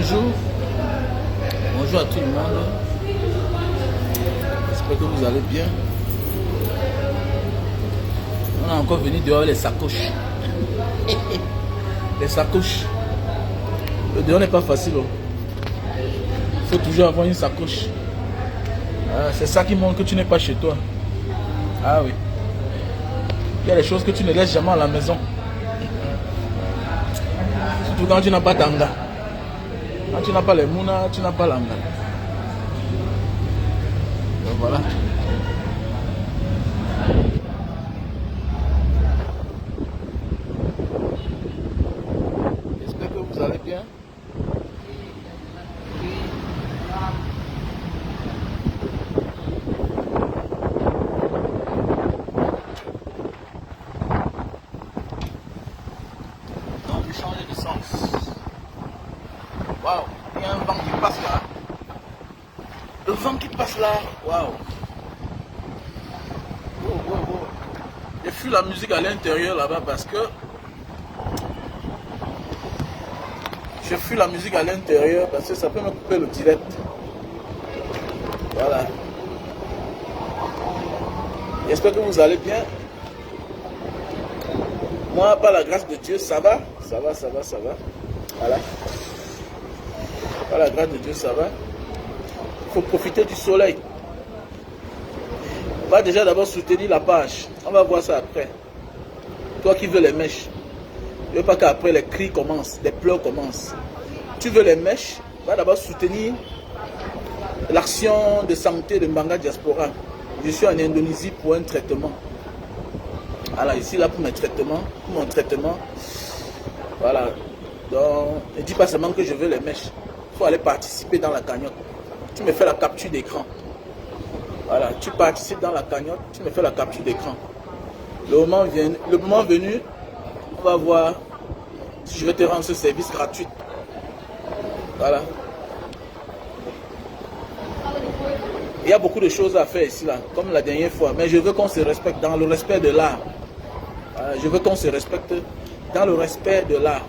Bonjour. Bonjour à tout le monde. J'espère que vous allez bien. On est encore venu dehors avec les sacoches. Les sacoches. Le dehors n'est pas facile. Il faut toujours avoir une sacoche. C'est ça qui montre que tu n'es pas chez toi. Ah oui. Il y a des choses que tu ne laisses jamais à la maison. Surtout quand tu n'as pas d'anga. Quand tu n'as pas les mounas, tu n'as pas l'anga. Donc voilà. J'espère que vous allez bien. Donc, changer de sens. Waouh, il y a un vent qui passe là. Le vent qui passe là, waouh. J'ai fui la musique à l'intérieur là-bas parce que ça peut me couper le direct. Voilà. J'espère que vous allez bien. Moi, par la grâce de Dieu, ça va. Ça va. Voilà. Par la grâce de Dieu, ça va. Il faut profiter du soleil. On va déjà d'abord soutenir la page. On va voir ça après. Toi qui veux les mèches. Je ne veux pas qu'après les cris commencent, les pleurs commencent. Tu veux les mèches, va d'abord soutenir l'action de santé de Mbanga Diaspora. Je suis en Indonésie pour un traitement. Voilà, ici là pour mes traitements, pour mon traitement. Voilà. Donc, ne dis pas seulement que je veux les mèches. Il faut aller participer dans la cagnotte. Tu me fais la capture d'écran. Voilà, tu participes dans la cagnotte, tu me fais la capture d'écran. Le moment venu, on va voir si je vais te rendre ce service gratuit. Voilà. Il y a beaucoup de choses à faire ici, là, comme la dernière fois. Mais je veux qu'on se respecte dans le respect de l'art. Je veux qu'on se respecte dans le respect de l'art.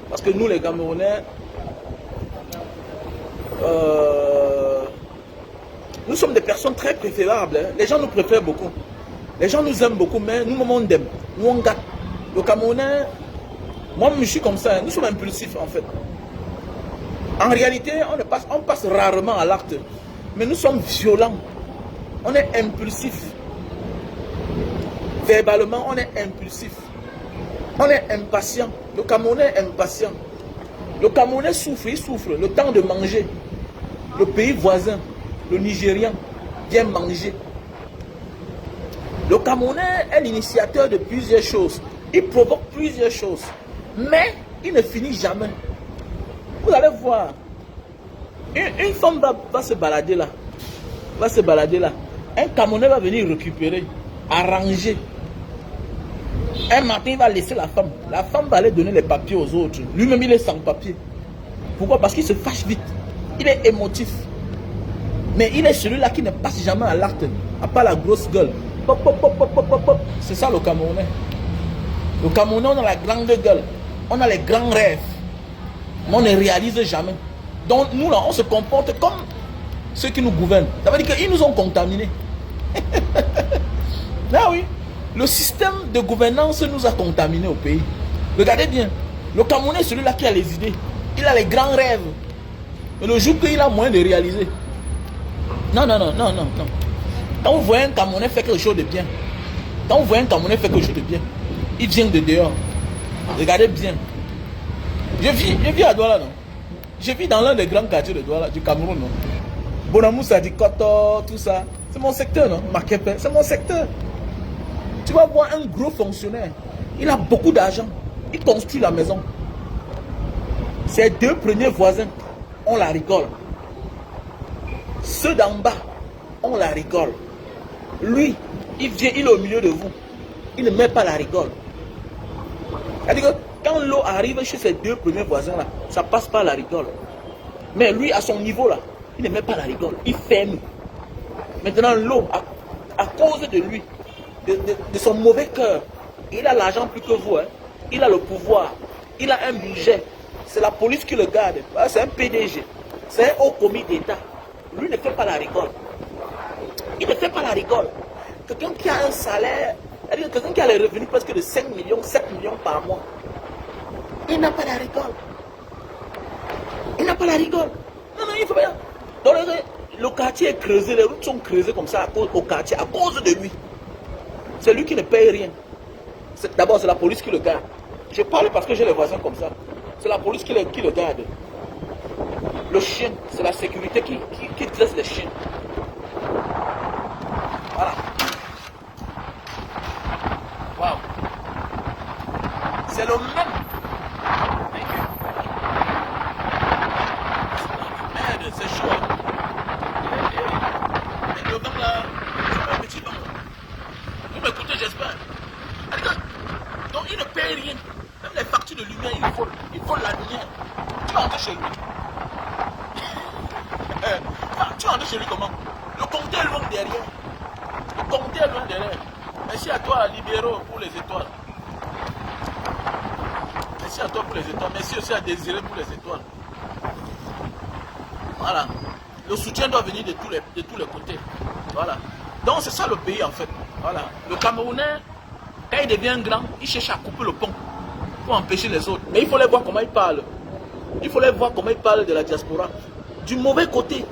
Parce que nous, les Camerounais, nous sommes des personnes très préférables. Hein. Les gens nous préfèrent beaucoup. Les gens nous aiment beaucoup, mais nous, on aime. Nous, on gâte. Le Camerounais, moi, je suis comme ça. Hein. Nous sommes impulsifs, en fait. En réalité, on passe rarement à l'acte. Mais nous sommes violents. On est impulsif. Verbalement, on est impulsif. On est impatient. Le Camerounais est impatient. Le Camerounais souffre, il souffre. Le temps de manger. Le pays voisin, le Nigérian, vient manger. Le Camerounais est l'initiateur de plusieurs choses. Il provoque plusieurs choses. Mais il ne finit jamais. Vous allez voir. Une femme va se balader là. Un Camerounais va venir récupérer, arranger. Un matin, il va laisser la femme. La femme va aller donner les papiers aux autres. Lui-même, il est sans papier. Pourquoi? Parce qu'il se fâche vite. Il est émotif. Mais il est celui-là qui ne passe jamais à l'acte. À part la grosse gueule. Pop, pop, pop, pop, pop, pop. C'est ça le Camerounais. Le Camerounais, on a la grande gueule. On a les grands rêves. Mais on ne réalise jamais. Donc nous, là, on se comporte comme ceux qui nous gouvernent. Ça veut dire qu'ils nous ont contaminés. Ah oui. Le système de gouvernance nous a contaminés au pays. Regardez bien. Le Camerounais est celui-là qui a les idées. Il a les grands rêves. Mais le jour qu'il a moyen de réaliser. Non. Quand vous voyez un Camerounais faire quelque chose de bien, il vient de dehors. Regardez bien. Je vis à Douala, non? Je vis dans l'un des grands quartiers de Douala, du Cameroun, non? Bonamoussa, Koto, tout ça. C'est mon secteur, non? Makepe, c'est mon secteur. Tu vas voir un gros fonctionnaire. Il a beaucoup d'argent. Il construit la maison. Ses deux premiers voisins, on la rigole. Ceux d'en bas, on la rigole. Lui, il vient, il est au milieu de vous. Il ne met pas la rigole. C'est-à-dire que quand l'eau arrive chez ses deux premiers voisins là, ça passe pas la rigole. Mais lui, à son niveau là, il ne met pas la rigole. Il ferme. Maintenant, l'eau, à cause de lui, de son mauvais cœur, il a l'argent plus que vous. Hein. Il a le pouvoir. Il a un budget. C'est la police qui le garde. C'est un PDG. C'est un haut commis d'État. Lui ne fait pas la rigole. Il ne fait pas la rigole. Quelqu'un qui a un salaire, quelqu'un qui a les revenus presque de 5 millions, 7 millions par mois. Il n'a pas la rigole. Il n'a pas la rigole. Non, non, il faut pas. Donc, le quartier est creusé, les routes sont creusées comme ça au quartier à cause de lui. C'est lui qui ne paye rien. D'abord, c'est la police qui le garde. Je parle parce que j'ai les voisins comme ça. C'est la police qui le garde. Le chien, c'est la sécurité qui dresse les chiens. Voilà. Waouh. C'est le même. Merde, c'est chaud. Et le vent là, c'est un petit vent. Vous m'écoutez, j'espère. Donc il ne paye rien. Même les factures de lumière, il faut la lumière. Tu vas entrer chez lui. Tu vas entrer chez lui comment? Le compteur est loin derrière. Le compteur est loin derrière. Merci à toi, Libéraux, pour les étoiles. Merci à toi pour les étoiles. Merci aussi à Désiré pour les étoiles. Voilà. Le soutien doit venir de tous les côtés. Voilà. Donc c'est ça le pays en fait. Voilà. Le Camerounais, quand il devient grand, il cherche à couper le pont pour empêcher les autres. Mais il faut les voir comment ils parlent. Il faut les voir comment ils parlent de la diaspora. Du mauvais côté.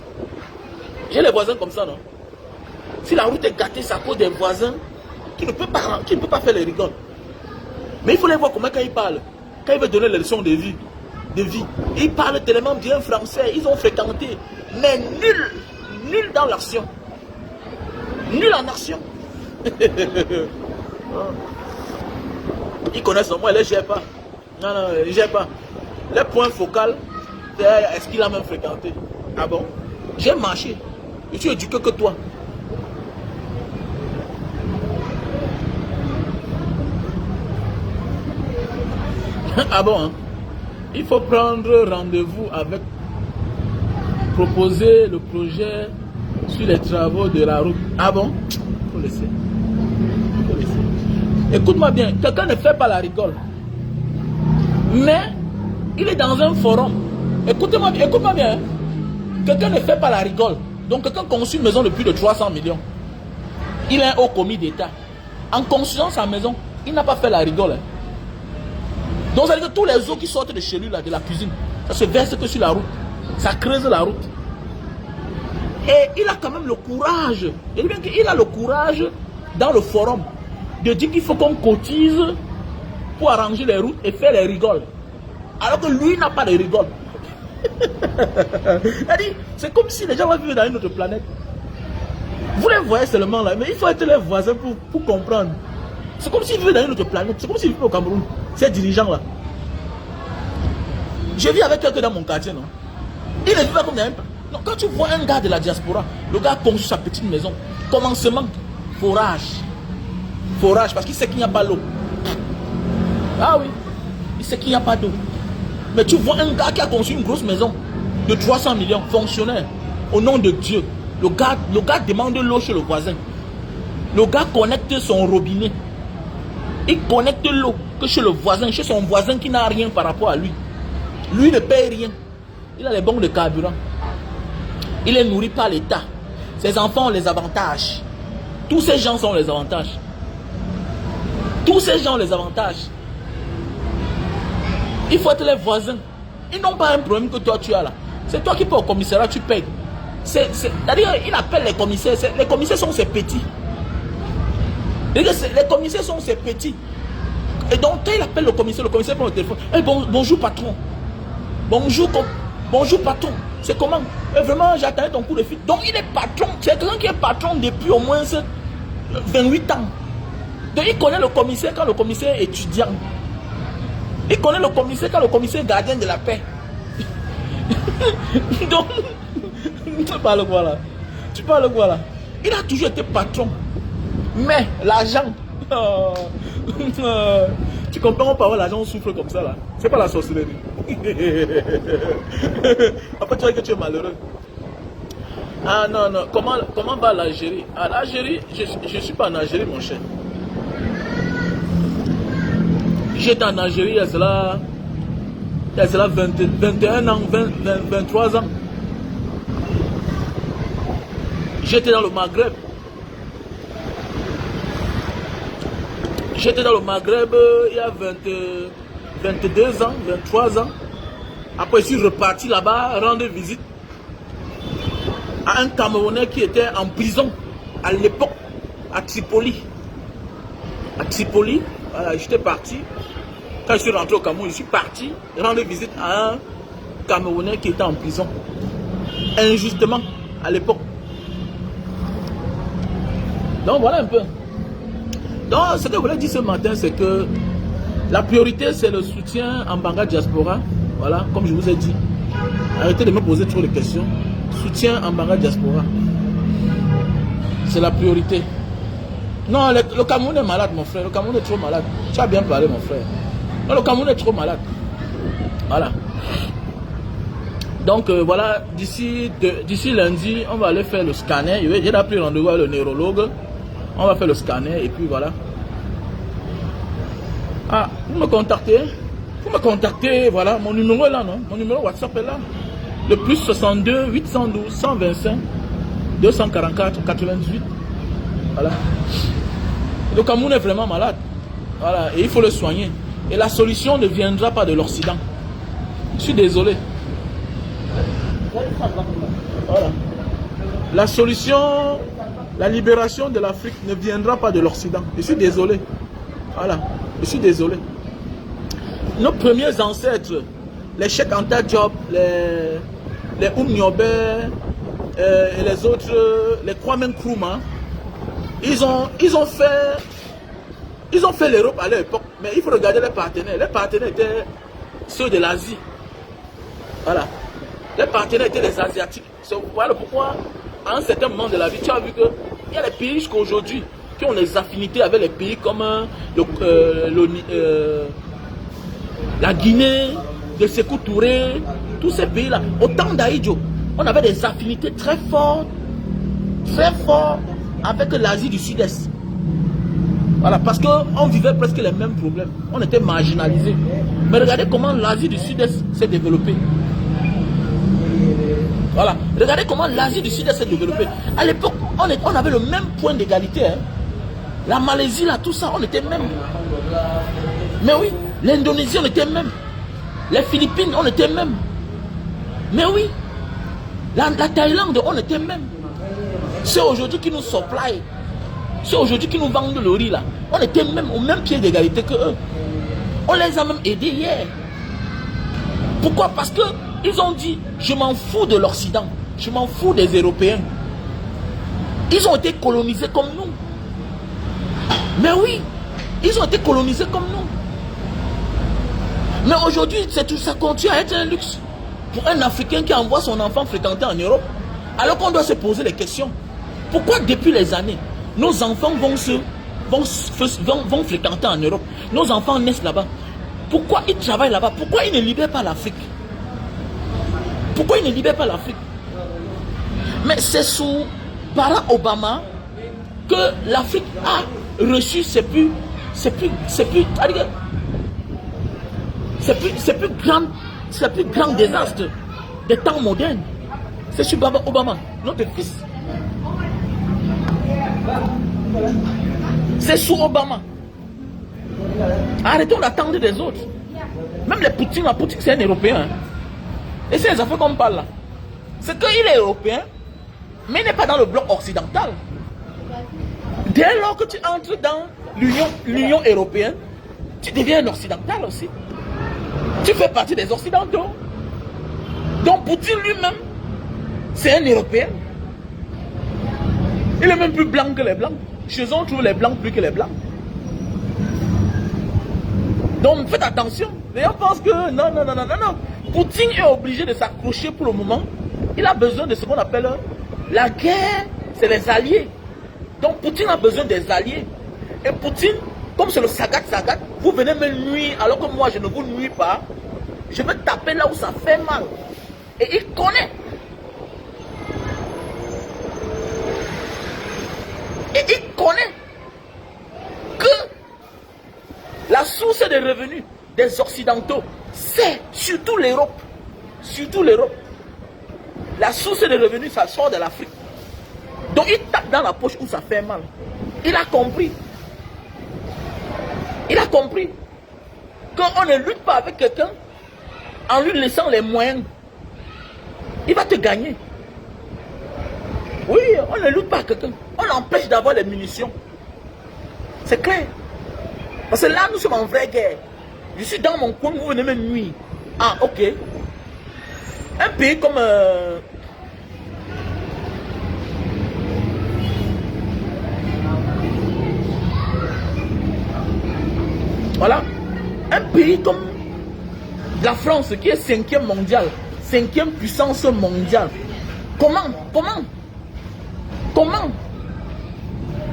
J'ai les voisins comme ça, non? Si la route est gâtée, c'est à cause des voisins qui ne peuvent pas faire les rigoles. Mais il faut les voir comment quand ils parlent. Quand ils veulent donner les leçons de vie. Ils parlent tellement bien français. Ils ont fréquenté. Mais nul dans l'action. Nul en action. Ils connaissent moi, ils ne gèrent pas. Non, non, ils ne gèrent pas. Les points focaux, est-ce qu'il a même fréquenté? Ah bon? J'ai marché. Je suis éduqué que toi. Ah bon? Hein? Il faut prendre rendez-vous avec, proposer le projet sur les travaux de la route. Ah bon? Faut laisser. Écoute-moi bien, quelqu'un ne fait pas la rigole. Mais il est dans un forum. Écoute-moi bien. Quelqu'un ne fait pas la rigole. Donc quelqu'un construit une maison de plus de 300 millions. Il est un haut commis d'État. En construisant sa maison, il n'a pas fait la rigole. Hein. Donc ça veut dire que tous les eaux qui sortent de chez lui, là, de la cuisine, ça se verse que sur la route. Ça creuse la route. Et il a quand même le courage. Il a le courage dans le forum de dire qu'il faut qu'on cotise pour arranger les routes et faire les rigoles. Alors que lui n'a pas de rigole. C'est comme si les gens vivaient dans une autre planète. Vous les voyez seulement là, mais il faut être les voisins pour comprendre. C'est comme s'ils vivaient dans une autre planète. C'est comme s'ils vivaient au Cameroun. Ces dirigeants là. Je vis avec quelqu'un dans mon quartier, non? Il ne vit pas comme un... Non, quand tu vois un gars de la diaspora, le gars construit sa petite maison. Commencement, forage. Forage, parce qu'il sait qu'il n'y a pas l'eau. Ah oui, il sait qu'il n'y a pas d'eau. Mais tu vois un gars qui a construit une grosse maison de 300 millions, fonctionnaire, au nom de Dieu. Le gars demande l'eau chez le voisin. Le gars connecte son robinet. Il connecte l'eau que chez le voisin, chez son voisin qui n'a rien par rapport à lui. Lui ne paye rien. Il a les bons de carburant. Il est nourri par l'État. Ses enfants ont les avantages. Tous ces gens ont les avantages. Tous ces gens ont les avantages. Il faut être les voisins. Ils n'ont pas un problème que toi tu as là. C'est toi qui peux au commissariat, tu payes. C'est-à-dire, il appelle les commissaires. Les commissaires sont ces petits. Les commissaires sont ces petits. Et donc, quand il appelle le commissaire prend le téléphone. Hey, bonjour patron. Bonjour patron. C'est comment? Vraiment, j'attendais ton coup de fil. Donc, il est patron. C'est quelqu'un qui est patron depuis au moins 28 ans. Donc, il connaît le commissaire quand le commissaire est étudiant. Il connaît le commissaire quand le commissaire est gardien de la paix. Donc, tu parles quoi là? Il a toujours été patron. Mais l'argent, tu comprends pas, l'argent souffle comme ça là. C'est pas la sorcellerie. Après tu vois que tu es malheureux. Ah non, comment va l'Algérie? Ah, l'Algérie, je suis pas en Algérie mon cher. J'étais en Algérie il y a cela Il y a cela 21 ans, 23 ans. J'étais dans le Maghreb. J'étais dans le Maghreb il y a 22 ans, 23 ans. Après, je suis reparti là-bas rendre visite à un Camerounais qui était en prison à l'époque à Tripoli. À Tripoli, voilà, j'étais parti. Quand je suis rentré au Cameroun, je suis parti rendre visite à un Camerounais qui était en prison. Injustement, à l'époque. Donc voilà un peu. Donc ce que je voulais dire ce matin, c'est que la priorité, c'est le soutien en Banga Diaspora. Voilà, comme je vous ai dit. Arrêtez de me poser trop de questions. Soutien en Banga Diaspora. C'est la priorité. Non, le Cameroun est malade, mon frère. Le Cameroun est trop malade. Tu as bien parlé, mon frère. Non, le Cameroun est trop malade. Voilà. Donc, voilà, d'ici lundi, on va aller faire le scanner. J'ai déjà pris rendez-vous avec le neurologue. On va faire le scanner et puis voilà. Ah, vous me contactez. Vous me contactez, voilà. Mon numéro est là, non? Mon numéro WhatsApp est là. Le plus 62 812 125 244 88. Voilà. Le Cameroun est vraiment malade. Voilà. Et il faut le soigner. Et la solution ne viendra pas de l'Occident. Je suis désolé. Voilà. La solution, la libération de l'Afrique ne viendra pas de l'Occident. Je suis désolé. Voilà. Je suis désolé. Nos premiers ancêtres, les Cheikh Anta Diop, les Nyobe et les autres, les Kwame Nkrumah, ils ont fait l'Europe à l'époque. Mais il faut regarder les partenaires. Les partenaires étaient ceux de l'Asie. Voilà. Les partenaires étaient les Asiatiques. Voilà pourquoi, à un certain moment de la vie, tu as vu qu'il y a des pays jusqu'à aujourd'hui qui ont des affinités avec les pays comme la Guinée, de Sékou Touré, tous ces pays-là. Au temps d'Aïdjo, on avait des affinités très fortes avec l'Asie du Sud-Est. Voilà, parce qu'on vivait presque les mêmes problèmes. On était marginalisés. Mais regardez comment l'Asie du Sud-Est s'est développée. Voilà, regardez comment l'Asie du Sud-Est s'est développée. À l'époque, on avait le même point d'égalité. Hein. La Malaisie, là, tout ça, on était même. Mais oui, l'Indonésie, on était même. Les Philippines, on était même. Mais oui, la Thaïlande, on était même. C'est aujourd'hui qui nous supply. C'est aujourd'hui qui nous vendent le riz là. On était même au même pied d'égalité que eux. On les a même aidés hier. Pourquoi? Parce que ils ont dit, je m'en fous de l'Occident. Je m'en fous des Européens. Ils ont été colonisés comme nous. Mais oui, ils ont été colonisés comme nous. Mais aujourd'hui, ça continue à être un luxe. Pour un Africain qui envoie son enfant fréquenter en Europe, alors qu'on doit se poser les questions. Pourquoi depuis les années, nos enfants vont fréquenter en Europe? Nos enfants naissent là-bas. Pourquoi ils travaillent là-bas? Pourquoi ils ne libèrent pas l'Afrique? Pourquoi ils ne libèrent pas l'Afrique? Mais c'est sous Barack Obama que l'Afrique a reçu c'est plus grand désastre des temps modernes. C'est sur Barack Obama, notre fils. C'est sous Obama. Arrêtons d'attendre des autres. Même les Poutine, la Poutine c'est un Européen. Et c'est les affaires qu'on parle là. C'est qu'il est européen, mais il n'est pas dans le bloc occidental. Dès lors que tu entres dans l'Union européenne, tu deviens un occidental aussi. Tu fais partie des occidentaux. Donc Poutine lui-même, c'est un Européen. Il est même plus blanc que les blancs. Chez eux, on trouve les blancs plus que les blancs. Donc faites attention. Les gens pensent que non. Poutine est obligé de s'accrocher pour le moment. Il a besoin de ce qu'on appelle la guerre, c'est les alliés. Donc Poutine a besoin des alliés. Et Poutine, comme c'est le Sagat, vous venez me nuire alors que moi je ne vous nuis pas. Je vais taper là où ça fait mal. Et il connaît. Et il connaît que la source des revenus des Occidentaux, c'est surtout l'Europe. Surtout l'Europe. La source de revenus, ça sort de l'Afrique. Donc il tape dans la poche où ça fait mal. Il a compris. Il a compris. Quand on ne lutte pas avec quelqu'un, en lui laissant les moyens, il va te gagner. Oui, on ne lutte pas avec quelqu'un. On l'empêche d'avoir les munitions. C'est clair. Parce que là, nous sommes en vraie guerre. Je suis dans mon coin, vous venez me nuire. Ah, ok. Un pays comme... voilà. Un pays comme la France, qui est 5e mondial, 5e puissance mondiale. Comment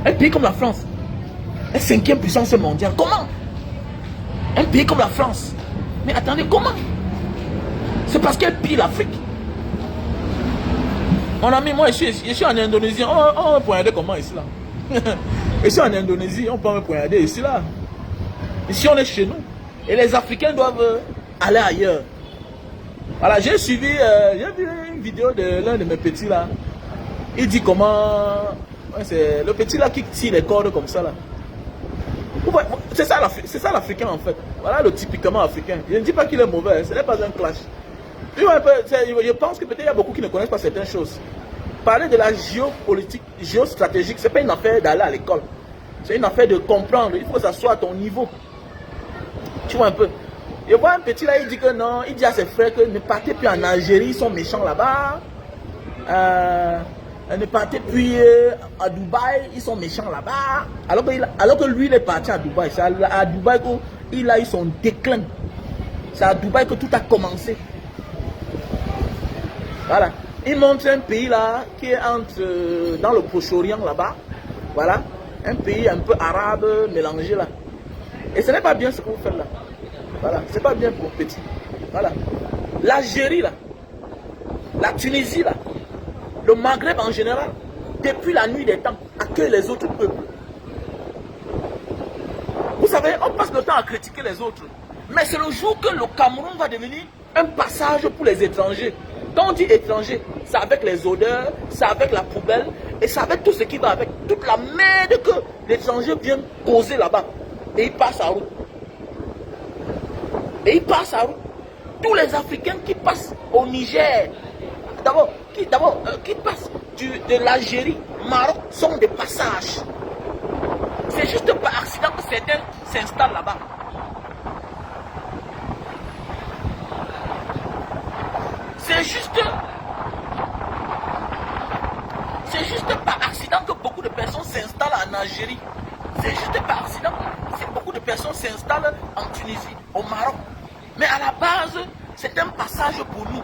un pays comme la France est 5e puissance mondiale. Comment un pays comme la France? Mais attendez, comment? C'est parce qu'elle pille l'Afrique. Mon ami, moi je suis en Indonésie. On va poignarder comment ici là? Je suis en Indonésie, on peut me poignarder ici là. Ici on est chez nous. Et les Africains doivent aller ailleurs. Voilà, j'ai suivi, j'ai vu une vidéo de l'un de mes petits là. Il dit comment... Ouais, c'est le petit là qui tire les cordes comme ça là. C'est ça l'Africain en fait. Voilà le typiquement africain. Je ne dis pas qu'il est mauvais, ce n'est pas un clash. Je pense que peut-être il y a beaucoup qui ne connaissent pas certaines choses. Parler de la géopolitique, géostratégique, ce n'est pas une affaire d'aller à l'école. C'est une affaire de comprendre. Il faut que ça soit à ton niveau. Tu vois un peu. Je vois un petit là, il dit que non, il dit à ses frères que ne partez plus en Algérie, ils sont méchants là-bas. Ne partez plus à Dubaï, ils sont méchants là-bas. Alors que lui, il est parti à Dubaï. C'est à Dubaï qu'il a eu son déclin. C'est à Dubaï que tout a commencé. Voilà. Il montre un pays là qui est dans le Proche-Orient là-bas. Voilà. Un pays un peu arabe mélangé là. Et ce n'est pas bien ce que vous faites là. Voilà. C'est pas bien pour petit. Voilà. L'Algérie là. La Tunisie là. Le Maghreb en général, depuis la nuit des temps, accueille les autres peuples. Vous savez, on passe le temps à critiquer les autres. Mais c'est le jour que le Cameroun va devenir un passage pour les étrangers. Quand on dit étranger, c'est avec les odeurs, c'est avec la poubelle, et c'est avec tout ce qui va avec. Toute la merde que l'étranger vient causer là-bas. Et il passe à route. Et il passe à route. Tous les Africains qui passent au Niger, qui passent de l'Algérie, Maroc, sont des passages. C'est juste par accident que certains s'installent là-bas. C'est juste par accident que beaucoup de personnes s'installent en Algérie. C'est juste par accident que beaucoup de personnes s'installent en Tunisie, au Maroc. Mais à la base, c'est un passage pour nous.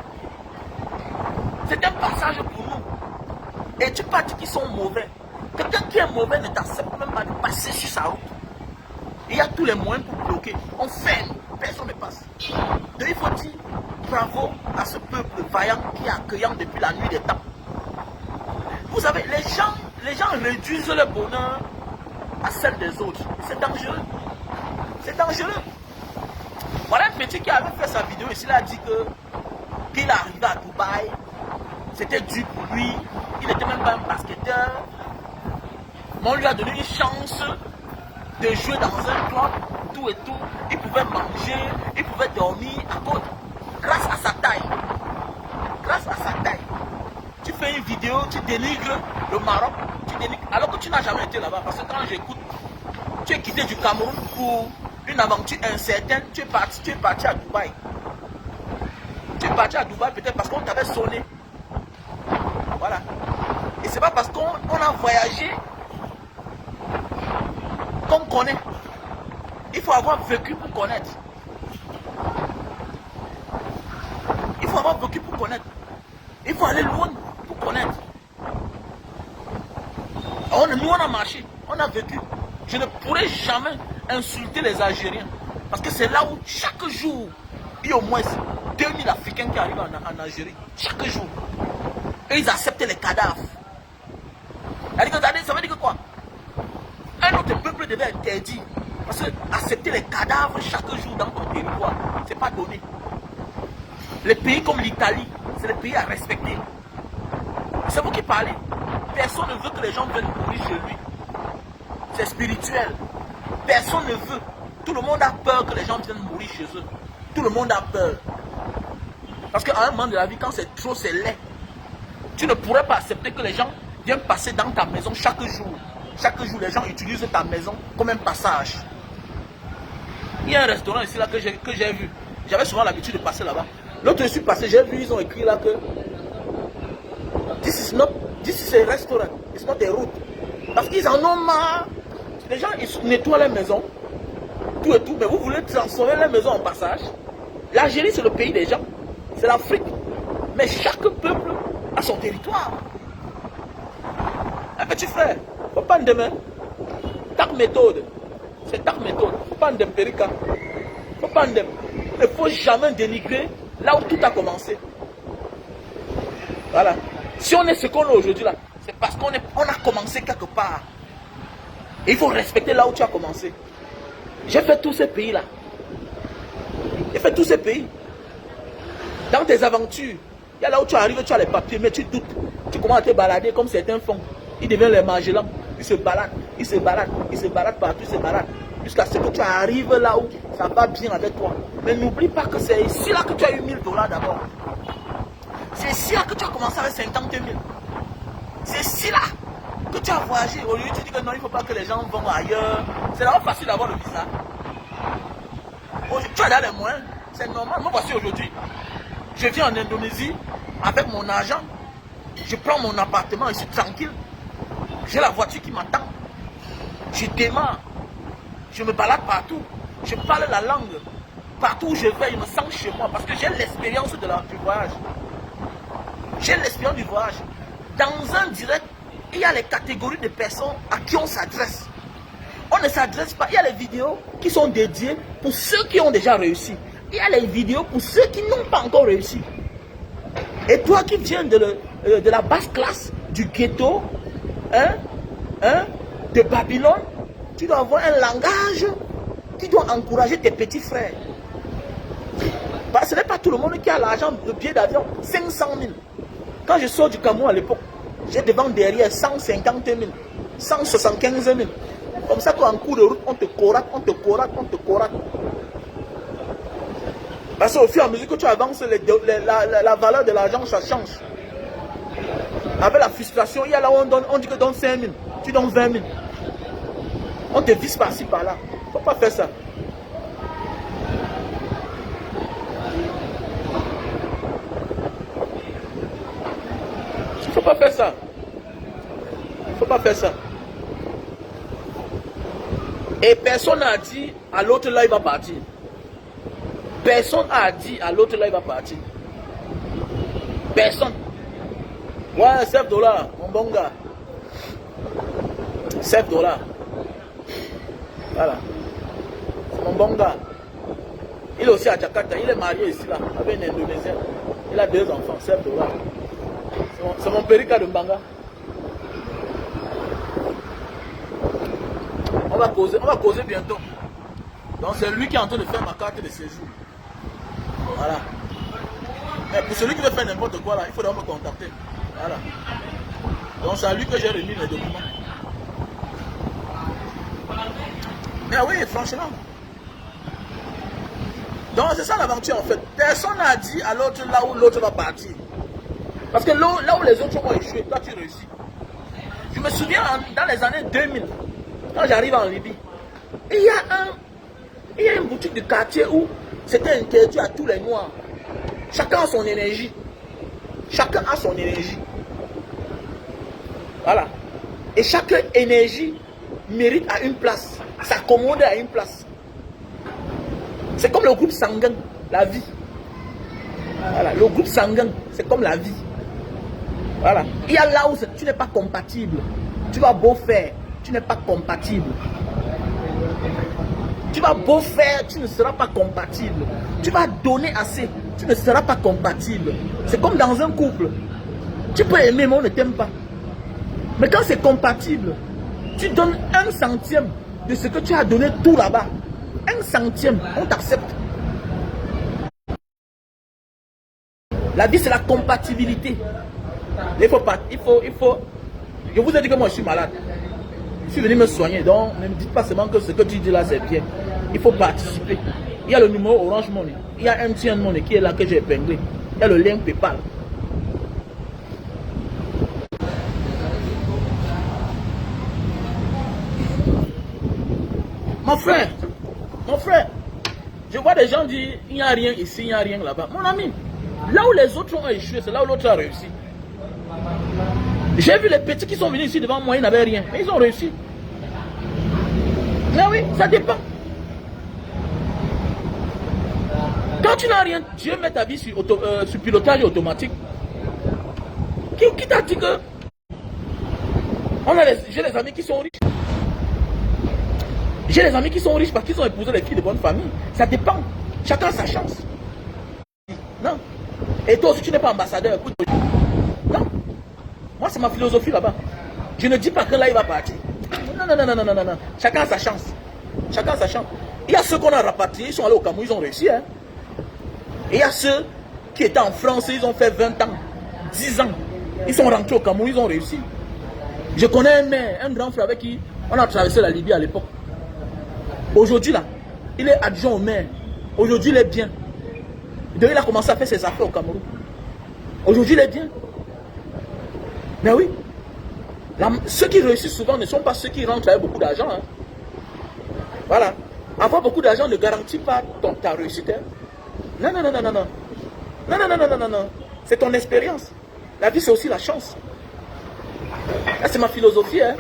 C'est un passage pour nous. Et tu pas dire qu'ils sont mauvais. Quelqu'un qui est mauvais ne t'accepte même pas de passer sur sa route. Il y a tous les moyens pour bloquer. On ferme, personne ne passe. Donc il faut dire bravo à ce peuple vaillant qui est accueillant depuis la nuit des temps. Vous savez, les gens réduisent le bonheur à celle des autres. C'est dangereux. C'est dangereux. Voilà un petit qui avait fait sa vidéo ici, il a dit qu'il est arrivé à Dubaï. C'était dur pour lui. Il n'était même pas un basketteur. Mais on lui a donné une chance de jouer dans un club, tout et tout. Il pouvait manger, il pouvait dormir à cause, grâce à sa taille. Grâce à sa taille. Tu fais une vidéo, tu dénigres le Maroc, alors que tu n'as jamais été là-bas. Parce que quand j'écoute, tu es quitté du Cameroun pour une aventure incertaine, tu es parti à Dubaï. Tu es parti à Dubaï peut-être parce qu'on t'avait sonné. Voilà. Et c'est pas parce qu'on a voyagé qu'on connaît. Il faut avoir vécu pour connaître. Il faut avoir vécu pour connaître. Il faut aller loin pour connaître. Nous, on a marché, on a vécu. Je ne pourrais jamais insulter les Algériens. Parce que c'est là où chaque jour, il y a au moins 2000 Africains qui arrivent en Algérie. Chaque jour. Et ils acceptent les cadavres. Ça veut dire que quoi? Un autre peuple devait interdire Parce que accepter les cadavres chaque jour dans ton territoire, ce n'est pas donné. Les pays comme l'Italie, c'est les pays à respecter. C'est vous qui parlez. Personne ne veut que les gens viennent mourir chez lui. C'est spirituel. Personne ne veut. Tout le monde a peur que les gens viennent mourir chez eux. Tout le monde a peur. Parce qu'à un moment de la vie, quand c'est trop, c'est laid. Tu ne pourrais pas accepter que les gens viennent passer dans ta maison chaque jour. Chaque jour, les gens utilisent ta maison comme un passage. Il y a un restaurant ici là que j'ai vu. J'avais souvent l'habitude de passer là-bas. L'autre je suis passé, j'ai vu, ils ont écrit là que this is a restaurant, it's not a route. Parce qu'ils en ont marre. Les gens ils nettoient les maisons, tout et tout, mais vous voulez transformer les maisons en passage. L'Algérie c'est le pays des gens, c'est l'Afrique. Mais chaque peuple a son territoire. Un petit frère, faut pas demain. Ta méthode, c'est ta méthode. Faut pas d'empérica. Faut pas Il ne faut jamais dénigrer là où tout a commencé. Voilà. Si on est ce qu'on est aujourd'hui là, c'est parce qu'on a commencé quelque part. Et il faut respecter là où tu as commencé. J'ai fait tous ces pays là. J'ai fait tous ces pays. Dans tes aventures, il y a là où tu arrives, tu as les papiers, mais tu doutes. Tu commences à te balader comme certains font. Ils deviennent les Magellans. Ils se baladent, ils se baladent, ils se baladent partout, ils se baladent. Jusqu'à ce que tu arrives là où ça va bien avec toi. Mais n'oublie pas que c'est ici là que tu as eu $1000 d'abord. C'est ici là que tu as commencé avec 50 000. C'est ici là que tu as voyagé. Au lieu tu dis que non, il ne faut pas que les gens vont ailleurs. C'est là facile d'avoir le visa. Tu as là les moyens. C'est normal. Moi voici aujourd'hui. Je viens en Indonésie avec mon argent. Je prends mon appartement, je suis tranquille. J'ai la voiture qui m'attend. Je démarre. Je me balade partout. Je parle la langue. Partout où je vais, je me sens chez moi. Parce que j'ai l'expérience du voyage. J'ai l'expérience du voyage. Dans un direct, il y a les catégories de personnes à qui on s'adresse. On ne s'adresse pas. Il y a les vidéos qui sont dédiées pour ceux qui ont déjà réussi. Il y a les vidéos pour ceux qui n'ont pas encore réussi. Et toi qui viens de la basse classe, du ghetto, de Babylone, tu dois avoir un langage qui doit encourager tes petits frères. Parce que ce n'est pas tout le monde qui a l'argent, le billet d'avion, 500 000. Quand je sors du Cameroun à l'époque, j'ai devant derrière 150 000, 175 000. Comme ça qu'en cours de route, on te corate, on te corate, on te corate. Parce qu'au fur et à mesure que tu avances, la valeur de l'argent, ça change. Avec la frustration, il y a là où on dit que donne 5 000, tu donnes 20 000. On te vise par-ci, par-là. Il ne faut pas faire ça. Il ne faut pas faire ça. Il ne faut pas faire ça. Et personne n'a dit à l'autre là, il va partir. Personne n'a dit à l'autre là, il va partir. Personne. Ouais, $7, mon bon gars. $7. Voilà. C'est mon bon gars. Il est aussi à Jakarta. Il est marié ici, là, avec un Indonésien. Il a 2 enfants, $7. C'est mon périca de Mbanga. On va causer bientôt. Donc c'est lui qui est en train de faire ma carte de séjour. Voilà. Mais pour celui qui veut faire n'importe quoi là, il faudra me contacter. Voilà. Donc c'est à lui que j'ai remis les documents. Mais oui, franchement. Donc c'est ça l'aventure en fait. Personne n'a dit à l'autre là où l'autre va partir. Parce que là où les autres ont échoué, toi tu réussis. Je me souviens dans les années 2000, quand j'arrive en Libye, il y a une boutique de quartier où c'était interdit à tous les Noirs. Chacun a son énergie. Chacun a son énergie. Voilà. Et chaque énergie mérite à une place. S'accommoder à une place. C'est comme le groupe sanguin, la vie. Voilà. Le groupe sanguin, c'est comme la vie. Voilà. Il y a là où tu n'es pas compatible. Tu vas beau faire, tu n'es pas compatible. Tu vas beau faire, tu ne seras pas compatible. Tu vas donner assez, tu ne seras pas compatible. C'est comme dans un couple. Tu peux aimer, mais on ne t'aime pas. Mais quand c'est compatible, tu donnes 1 centime, de ce que tu as donné tout là-bas. 1 centime, on t'accepte. La vie, c'est la compatibilité. Il faut pas, il faut. Je vous ai dit que moi, je suis malade. Je suis venu me soigner. Donc, ne me dites pas seulement que ce que tu dis là, c'est bien. Il faut participer. Il y a le numéro Orange Money. Il y a MTN Money qui est là, que j'ai épinglé. Il y a le lien PayPal. Mon frère, je vois des gens dire, il n'y a rien ici, il n'y a rien là-bas. Mon ami, là où les autres ont échoué, c'est là où l'autre a réussi. J'ai vu les petits qui sont venus ici devant moi, ils n'avaient rien, mais ils ont réussi. Mais oui, ça dépend. Quand tu n'as rien, Dieu met ta vie sur pilotage automatique. Qui t'a dit que j'ai des amis qui sont riches. J'ai des amis qui sont riches parce qu'ils ont épousé des filles de bonne famille. Ça dépend. Chacun a sa chance. Non. Et toi aussi, tu n'es pas ambassadeur. Écoute. Non. Moi, c'est ma philosophie là-bas. Je ne dis pas que là, il va partir. Non. Chacun a sa chance. Chacun a sa chance. Il y a ceux qu'on a rapatriés, ils sont allés au Cameroun, ils ont réussi. Hein. Et il y a ceux qui étaient en France, ils ont fait 20 ans, 10 ans. Ils sont rentrés au Cameroun, ils ont réussi. Je connais un maire, un grand frère avec qui on a traversé la Libye à l'époque. Aujourd'hui, là, il est adjoint au maire. Aujourd'hui, il est bien. Donc, il a commencé à faire ses affaires au Cameroun. Aujourd'hui, il est bien. Mais oui, ceux qui réussissent souvent ne sont pas ceux qui rentrent avec beaucoup d'argent. Hein. Voilà. Avoir beaucoup d'argent ne garantit pas ta réussite. Hein. Non. Non. C'est ton expérience. La vie, c'est aussi la chance. C'est ma philosophie. Hein.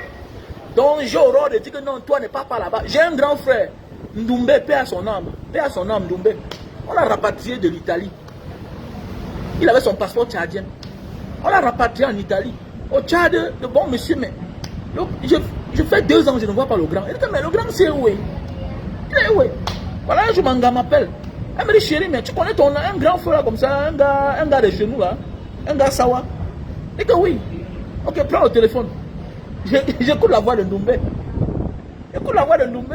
Donc, j'ai horreur de dire que non, toi, ne pars pas là-bas. J'ai un grand frère, Ndoumbe, paix à son âme. Paix à son âme, Ndoumbe. On l'a rapatrié de l'Italie. Il avait son passeport tchadien. On l'a rapatrié en Italie. Au Tchad, le bon monsieur, mais je fais 2 ans, je ne vois pas le grand. Il dit, mais le grand, c'est où? Il est où? Voilà, un jour, Manga m'appelle. Elle me dit, chérie, mais tu connais un grand frère là, comme ça, un gars de chez nous, là, un gars Sawa. Il dit que oui. Ok, prends le téléphone. J'écoute la voix de Ndoumbe. Écoute la voix de Ndoumbe.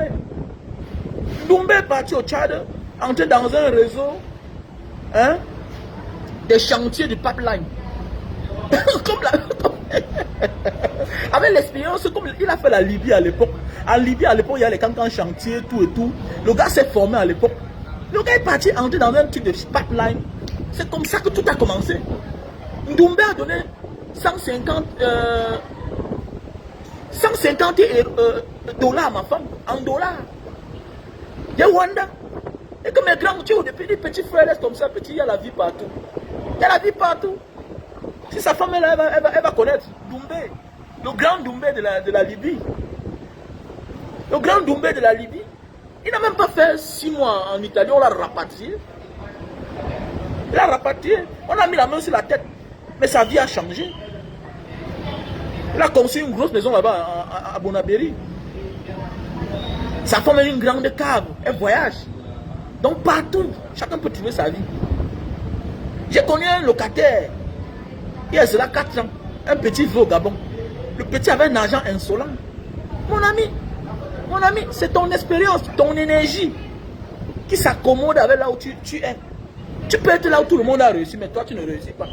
Ndoumbe est parti au Tchad, entré dans un réseau hein, des chantiers du pipeline. Avec l'expérience, comme il a fait la Libye à l'époque. En Libye à l'époque, il y a les cancans chantiers, tout et tout. Le gars s'est formé à l'époque. Le gars est parti entrer dans un truc de pipeline. C'est comme ça que tout a commencé. Ndoumbe a donné 150 dollars à ma femme, en dollars. De Rwanda. Et que mes grands, tu depuis des petits frères restent comme ça, petit, il y a la vie partout. Il y a la vie partout. Si sa femme est là, elle va connaître Doumbé, le grand Doumbé de la Libye. Le grand Doumbé de la Libye. Il n'a même pas fait 6 mois en Italie, on l'a rapatrié. Il l'a rapatrié. On a mis la main sur la tête. Mais sa vie a changé. Il a construit une grosse maison là-bas à Bonabéry. Sa femme a une grande cave. Elle voyage. Donc partout, chacun peut trouver sa vie. J'ai connu un locataire. Il y a cela 4 ans. Un petit vieux au Gabon. Le petit avait un argent insolent. Mon ami, c'est ton expérience, ton énergie qui s'accommode avec là où tu es. Tu peux être là où tout le monde a réussi, mais toi tu ne réussis pas.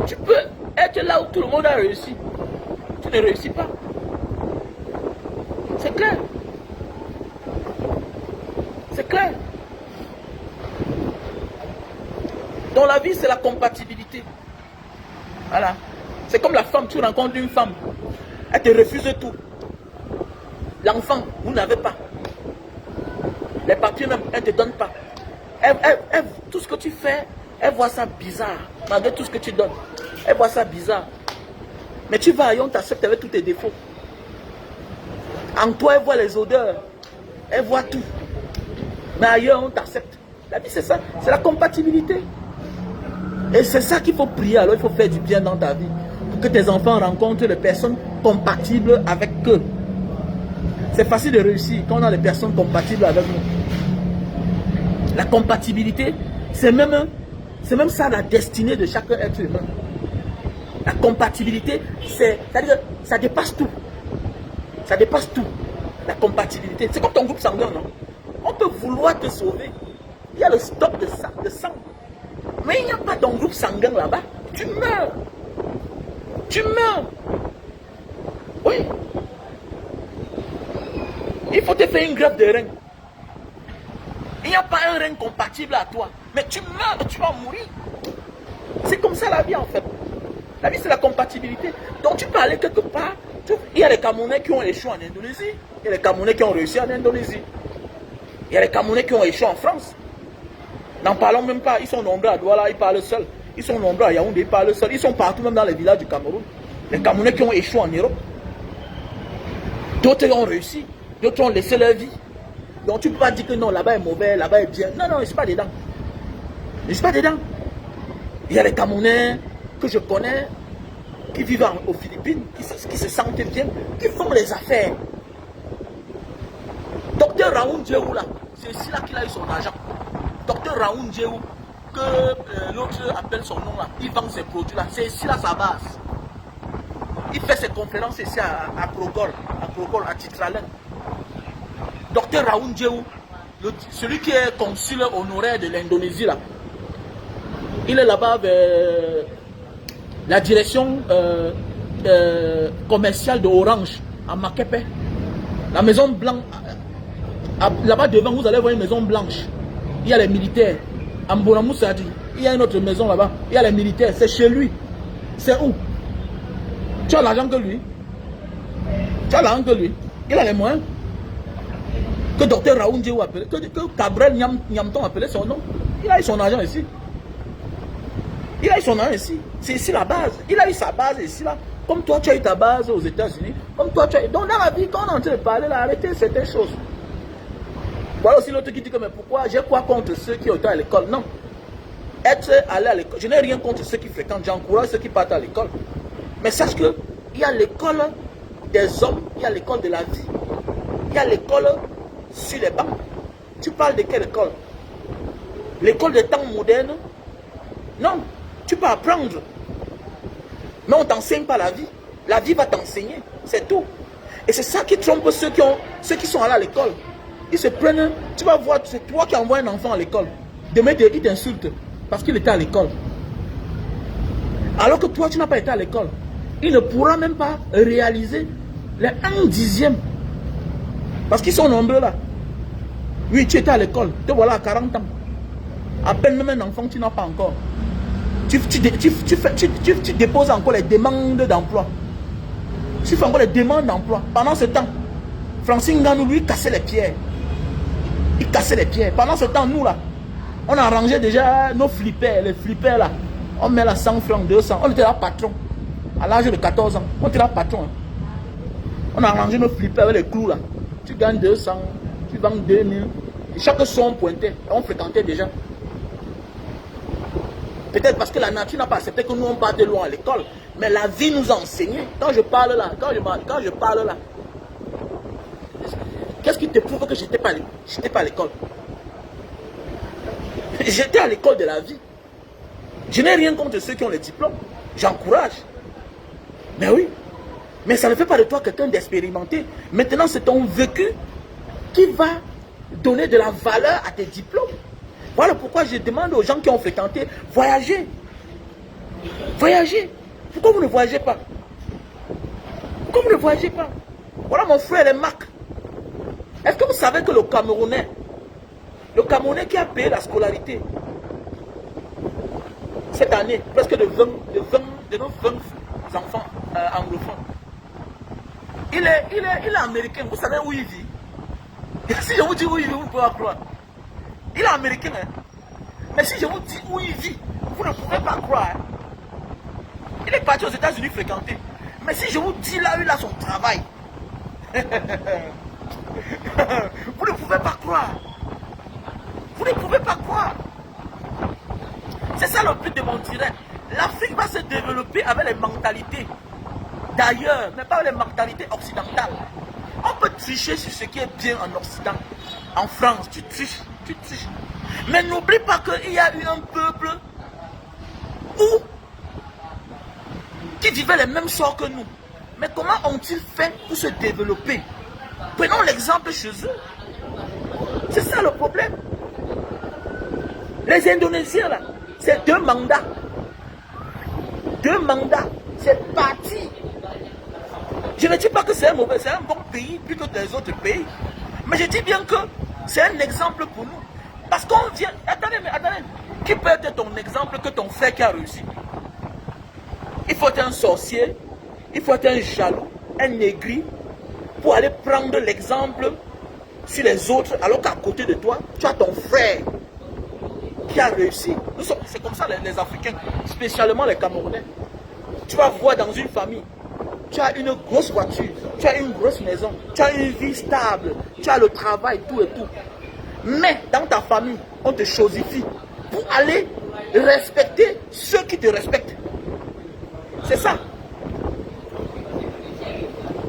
Tu peux être là où tout le monde a réussi. Tu ne réussis pas. C'est clair. C'est clair. Dans la vie, c'est la compatibilité. Voilà. C'est comme la femme, tu rencontres une femme. Elle te refuse tout. L'enfant, vous n'avez pas. Les papiers même, elle ne te donne pas. Tout ce que tu fais, elle voit ça bizarre. Malgré tout ce que tu donnes. Elle voit ça bizarre. Mais tu vas ailleurs, on t'accepte avec tous tes défauts. En toi, elle voit les odeurs. Elle voit tout. Mais ailleurs, on t'accepte. La vie, c'est ça. C'est la compatibilité. Et c'est ça qu'il faut prier. Alors, il faut faire du bien dans ta vie. Pour que tes enfants rencontrent des personnes compatibles avec eux. C'est facile de réussir quand on a des personnes compatibles avec nous. La compatibilité, c'est même ça la destinée de chaque être humain. La compatibilité, c'est-à-dire ça dépasse tout. Ça dépasse tout. La compatibilité. C'est comme ton groupe sanguin, non? On peut vouloir te sauver. Il y a le stock de sang. Mais il n'y a pas ton groupe sanguin là-bas. Tu meurs. Tu meurs. Oui. Il faut te faire une greffe de rein. Il n'y a pas un rein compatible à toi. Mais tu meurs, tu vas mourir. C'est comme ça la vie en fait. La vie c'est la compatibilité. Donc tu peux aller quelque part. Il y a les Camerounais qui ont échoué en Indonésie. Il y a les Camerounais qui ont réussi en Indonésie. Il y a les Camerounais qui ont échoué en France. N'en parlons même pas. Ils sont nombreux à Douala, ils parlent seuls. Ils sont nombreux à Yaoundé, ils parlent seuls. Ils sont partout, même dans les villages du Cameroun. Les Camerounais qui ont échoué en Europe. D'autres ont réussi. D'autres ont laissé leur vie. Donc tu ne peux pas dire que non, là-bas est mauvais, là-bas est bien. Non, non, je ne suis pas dedans. Je ne suis pas dedans. Il y a les Camerounais que je connais, qui vivent aux Philippines, qui se sentent bien, qui font les affaires. Docteur Raoul Djeou, là, c'est ici là qu'il a eu son argent. Docteur Raoul Djeou, que l'autre appelle son nom là, il vend ses produits là, c'est ici là sa base. Il fait ses conférences ici à Progol, à Titralen. Docteur Raoul Djeou, celui qui est consul honoraire de l'Indonésie là, il est là-bas vers la direction commerciale de Orange, à Makepe. La maison blanche, là-bas devant, vous allez voir une maison blanche. Il y a les militaires. À Mbonamou Sadi, il y a une autre maison là-bas. Il y a les militaires. C'est chez lui. C'est où? Tu as l'argent que lui. Tu as l'argent que lui. Il a les moyens. Que docteur Raoul Djeou appelait. Que Cabrel Nyamton appelait son nom. Il a eu son argent ici. Il a eu son argent ici. C'est ici la base. Il a eu sa base ici là. Comme toi, tu as eu ta base aux États-Unis. Comme toi, tu as eu. Donc dans la vie, quand on est en train de parler, là, arrêtez certaines choses. Voilà aussi l'autre qui dit que mais pourquoi j'ai quoi contre ceux qui ont été à l'école? Non. Être allé à l'école, je n'ai rien contre ceux qui fréquentent, j'encourage ceux qui partent à l'école. Mais sache que il y a l'école des hommes, il y a l'école de la vie. Il y a l'école sur les bancs. Tu parles de quelle école? L'école des temps modernes? Non. Tu peux apprendre. Mais on ne t'enseigne pas la vie. La vie va t'enseigner. C'est tout. Et c'est ça qui trompe ceux qui sont allés à l'école. Ils se prennent, tu vas voir, c'est toi qui envoies un enfant à l'école. Demain, il t'insulte parce qu'il était à l'école. Alors que toi, tu n'as pas été à l'école. Il ne pourra même pas réaliser les 1/10. Parce qu'ils sont nombreux là. Oui, tu étais à l'école. Te voilà à 40 ans. À peine même un enfant, tu n'as pas encore. Tu déposes encore les demandes d'emploi. Tu fais encore les demandes d'emploi. Pendant ce temps, Francine Nganou, lui, cassait les pierres. Il cassait les pierres. Pendant ce temps, nous là, on a rangé déjà nos flippers, les flippers là. On met là 100 francs, 200. On était là patron. À l'âge de 14 ans, on était là patron. On a rangé nos flippers avec les clous là. Tu gagnes 200, tu vends 2000. Et chaque son pointait. On fréquentait déjà. Peut-être parce que la nature n'a pas accepté que nous on parte loin à l'école. Mais la vie nous a enseigné. Quand je parle là, quand je parle là, qu'est-ce qui te prouve que je n'étais pas à l'école? J'étais à l'école de la vie. Je n'ai rien contre ceux qui ont les diplômes. J'encourage. Mais oui. Mais ça ne fait pas de toi quelqu'un d'expérimenté. Maintenant, c'est ton vécu qui va donner de la valeur à tes diplômes. Voilà pourquoi je demande aux gens qui ont fréquenté, voyagez. Voyagez. Pourquoi vous ne voyagez pas? Pourquoi vous ne voyagez pas? Voilà mon frère, les Mac. Est-ce que vous savez que le Camerounais qui a payé la scolarité cette année, presque de nos 20 enfants anglophones, il est américain. Vous savez où il vit? Si je vous dis où il vit, vous ne pouvez pas croire. Il est américain. Hein? Mais si je vous dis où il vit, vous ne pouvez pas croire. Hein? Il est parti aux États-Unis fréquenter. Mais si je vous dis là où il a son travail, vous ne pouvez pas croire. Vous ne pouvez pas croire. C'est ça le but de mon direct. L'Afrique va se développer avec les mentalités d'ailleurs, mais pas les mentalités occidentales. On peut tricher sur ce qui est bien en Occident. En France, tu triches. Mais n'oublie pas qu'il y a eu un peuple qui vivaient les mêmes sorts que nous. Mais comment ont-ils fait pour se développer? Prenons l'exemple chez eux. C'est ça le problème. Les Indonésiens, là, c'est 2 mandats. 2 mandats. C'est parti. Je ne dis pas que c'est un mauvais, c'est un bon pays plus que les autres pays. Mais je dis bien que c'est un exemple pour nous. Parce qu'on vient... Attendez, mais attendez. Qui peut être ton exemple que ton frère qui a réussi? Il faut être un sorcier, il faut être un jaloux, un aigri, pour aller prendre l'exemple sur les autres, alors qu'à côté de toi, tu as ton frère qui a réussi. C'est comme ça les Africains, spécialement les Camerounais. Tu vas voir dans une famille, tu as une grosse voiture, tu as une grosse maison, tu as une vie stable, tu as le travail, tout et tout. Mais dans ta famille, on te chosifie pour aller respecter ceux qui te respectent. C'est ça.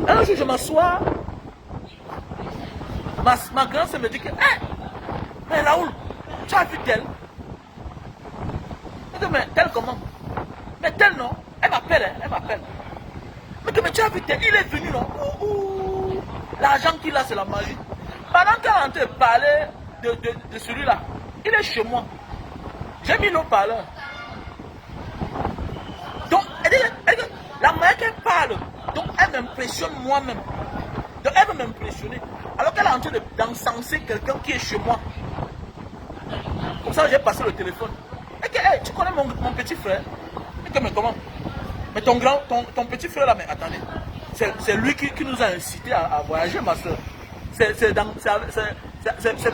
Un jour, je m'assois, ma grand-sœur me dit que, mais Raoul, tu as vu tel? Je dis, mais tel comment? Mais tel non, elle m'appelle, elle m'appelle. Mais tu as vu tel, il est venu non? L'argent qu'il a, c'est la magie. Pendant qu'elle est en train de parler de celui-là, il est chez moi. J'ai mis l'eau-parleur. Donc, la manière qu'elle parle, donc elle m'impressionne moi-même. Donc elle veut m'impressionner. Alors qu'elle est en train d'encenser quelqu'un qui est chez moi. Comme ça, j'ai passé le téléphone. Et que, hey, tu connais mon petit frère? Et que, mais comment? Mais ton petit frère là, mais attendez. C'est lui qui nous a incité à voyager, ma soeur. C'est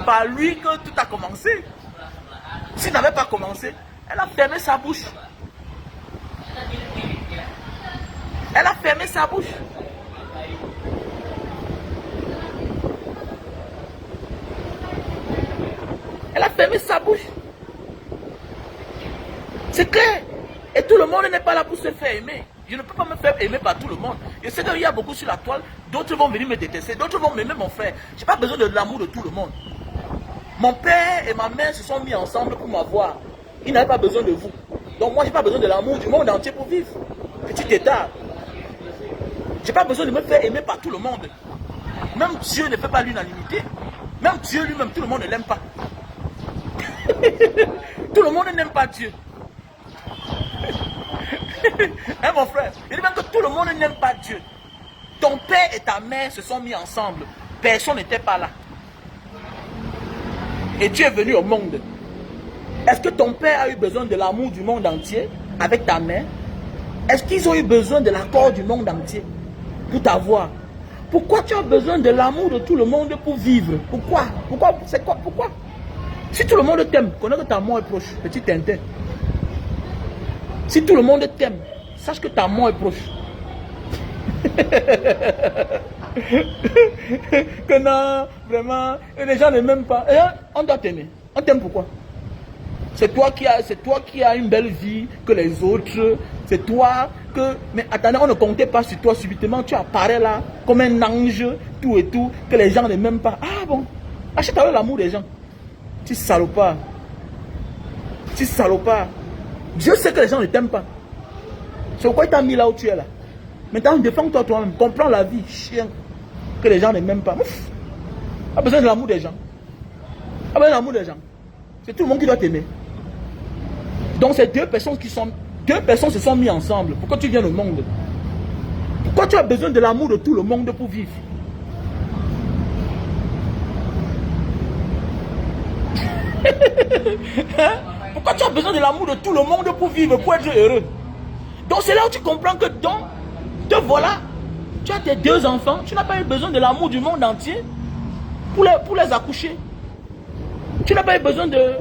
par lui que tout a commencé. S'il n'avait pas commencé, elle a fermé sa bouche. Elle a fermé sa bouche. Elle a fermé sa bouche. C'est clair. Et tout le monde n'est pas là pour se faire aimer. Je ne peux pas me faire aimer par tout le monde. Je sais qu'il y a beaucoup sur la toile. D'autres vont venir me détester. D'autres vont m'aimer mon frère. Je n'ai pas besoin de l'amour de tout le monde. Mon père et ma mère se sont mis ensemble pour m'avoir. Ils n'avaient pas besoin de vous. Donc moi, je n'ai pas besoin de l'amour du monde entier pour vivre. Petit état. Je n'ai pas besoin de me faire aimer par tout le monde. Même Dieu ne fait pas l'unanimité. Même Dieu lui-même, tout le monde ne l'aime pas. Tout le monde n'aime pas Dieu. Hein, mon frère? Il dit même que tout le monde n'aime pas Dieu. Ton père et ta mère se sont mis ensemble. Personne n'était pas là. Et tu es venu au monde. Est-ce que ton père a eu besoin de l'amour du monde entier avec ta mère? Est-ce qu'ils ont eu besoin de l'accord du monde entier pour t'avoir? Pourquoi tu as besoin de l'amour de tout le monde pour vivre? Pourquoi? Pourquoi? C'est quoi? Pourquoi? Si tout le monde t'aime, connais que ta mort est proche, petit Tintin. Si tout le monde t'aime, sache que ta mort est proche. Que non, vraiment, les gens ne m'aiment pas. Et on doit t'aimer. On t'aime pourquoi? C'est toi qui as une belle vie que les autres. C'est toi que... Mais attendez, on ne comptait pas sur toi subitement. Tu apparais là comme un ange, tout et tout, que les gens ne m'aiment pas. Ah bon? Achète-toi l'amour des gens. Tu salopard. Tu salopard. Dieu sait que les gens ne t'aiment pas. C'est pourquoi il t'a mis là où tu es là. Maintenant, défends-toi toi-même. Comprends la vie, chien. Que les gens ne m'aiment pas. Ouf. Pas besoin de l'amour des gens. Pas besoin de l'amour des gens. C'est tout le monde qui doit t'aimer. Donc, c'est deux personnes se sont mis ensemble. Pourquoi tu viens au monde? Pourquoi tu as besoin de l'amour de tout le monde pour vivre? Hein? Pourquoi tu as besoin de l'amour de tout le monde pour vivre, pour être heureux? Donc c'est là où tu comprends que te voilà, tu as tes 2 enfants, tu n'as pas eu besoin de l'amour du monde entier pour les accoucher. Tu n'as pas eu besoin de